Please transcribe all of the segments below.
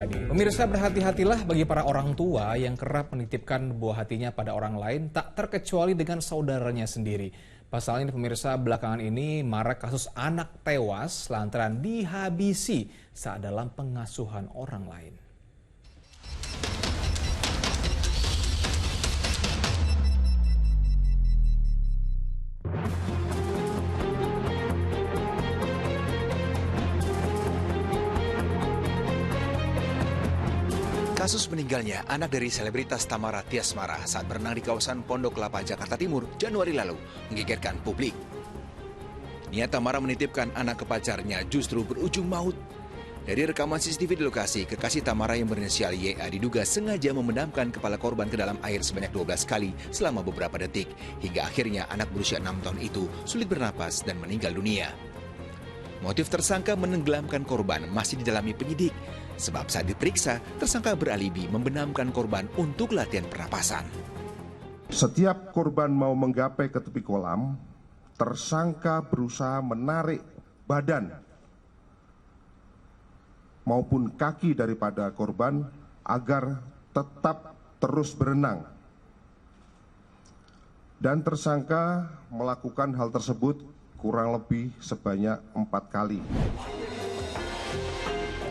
Pemirsa, berhati-hatilah bagi para orang tua yang kerap menitipkan buah hatinya pada orang lain, tak terkecuali dengan saudaranya sendiri. Pasalnya pemirsa, belakangan ini marak kasus anak tewas lantaran dihabisi saat dalam pengasuhan orang lain. Kasus meninggalnya anak dari selebritas Tamara Tiasmara saat berenang di kawasan Pondok Kelapa, Jakarta Timur, Januari lalu, menggegerkan publik. Niat Tamara menitipkan anak ke pacarnya justru berujung maut. Dari rekaman CCTV di lokasi, kekasih Tamara yang berinisial YA diduga sengaja memendamkan kepala korban ke dalam air sebanyak 12 kali selama beberapa detik, hingga akhirnya anak berusia 6 tahun itu sulit bernapas dan meninggal dunia. Motif tersangka menenggelamkan korban masih didalami penyidik, sebab saat diperiksa, tersangka beralibi membenamkan korban untuk latihan pernapasan. Setiap korban mau menggapai ke tepi kolam, tersangka berusaha menarik badan maupun kaki daripada korban agar tetap terus berenang. Dan tersangka melakukan hal tersebut kurang lebih sebanyak 4 kali.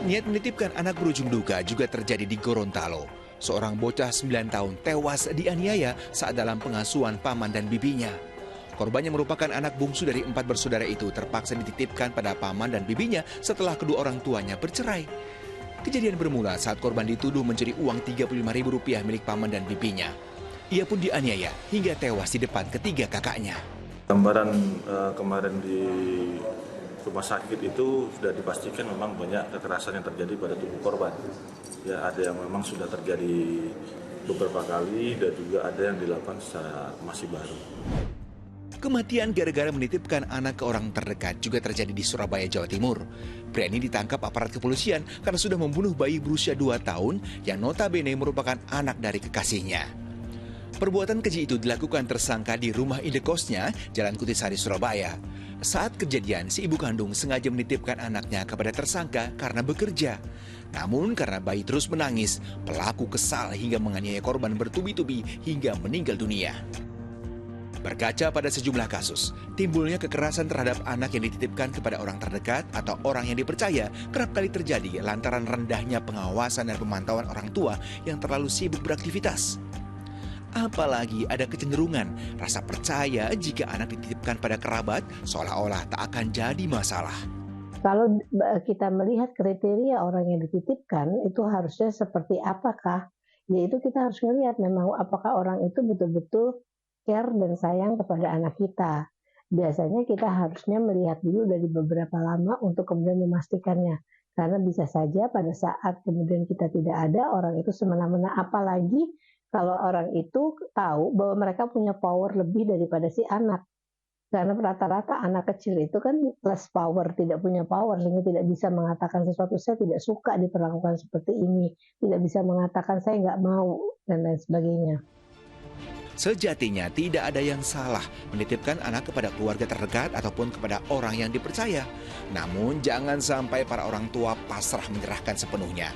Niat menitipkan anak berujung duka juga terjadi di Gorontalo. Seorang bocah 9 tahun tewas dianiaya saat dalam pengasuhan paman dan bibinya. Korban yang merupakan anak bungsu dari 4 bersaudara itu terpaksa dititipkan pada paman dan bibinya setelah kedua orang tuanya bercerai. Kejadian bermula saat korban dituduh mencuri uang Rp35.000 milik paman dan bibinya. Ia pun dianiaya hingga tewas di depan ketiga kakaknya. Gambaran kemarin di rumah sakit itu sudah dipastikan memang banyak kekerasan yang terjadi pada tubuh korban. Ya, ada yang memang sudah terjadi beberapa kali dan juga ada yang dilakukan secara masih baru. Kematian gara-gara menitipkan anak ke orang terdekat juga terjadi di Surabaya, Jawa Timur. Pria ini ditangkap aparat kepolisian karena sudah membunuh bayi berusia 2 tahun yang notabene merupakan anak dari kekasihnya. Perbuatan keji itu dilakukan tersangka di rumah indekosnya, Jalan Kutisari, Surabaya. Saat kejadian, si ibu kandung sengaja menitipkan anaknya kepada tersangka karena bekerja. Namun karena bayi terus menangis, pelaku kesal hingga menganiaya korban bertubi-tubi hingga meninggal dunia. Berkaca pada sejumlah kasus, timbulnya kekerasan terhadap anak yang dititipkan kepada orang terdekat atau orang yang dipercaya kerap kali terjadi lantaran rendahnya pengawasan dan pemantauan orang tua yang terlalu sibuk beraktivitas. Apalagi ada kecenderungan rasa percaya jika anak dititipkan pada kerabat seolah-olah tak akan jadi masalah. Kalau kita melihat kriteria orang yang dititipkan itu harusnya seperti apakah, yaitu kita harus melihat memang apakah orang itu betul-betul care dan sayang kepada anak kita. Biasanya kita harusnya melihat dulu dari beberapa lama untuk kemudian memastikannya. Karena bisa saja pada saat kemudian kita tidak ada, orang itu semena-mena, apalagi kalau orang itu tahu bahwa mereka punya power lebih daripada si anak. Karena rata-rata anak kecil itu kan less power, tidak punya power, sehingga tidak bisa mengatakan sesuatu, saya tidak suka diperlakukan seperti ini, tidak bisa mengatakan saya nggak mau, dan lain sebagainya. Sejatinya tidak ada yang salah menitipkan anak kepada keluarga terdekat ataupun kepada orang yang dipercaya. Namun jangan sampai para orang tua pasrah menyerahkan sepenuhnya.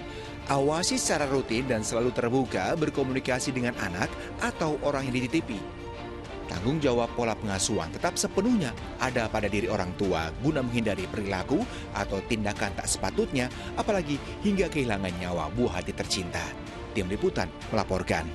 Awasi secara rutin dan selalu terbuka berkomunikasi dengan anak atau orang yang dititipi. Tanggung jawab pola pengasuhan tetap sepenuhnya ada pada diri orang tua guna menghindari perilaku atau tindakan tak sepatutnya, apalagi hingga kehilangan nyawa buah hati tercinta. Tim Liputan melaporkan.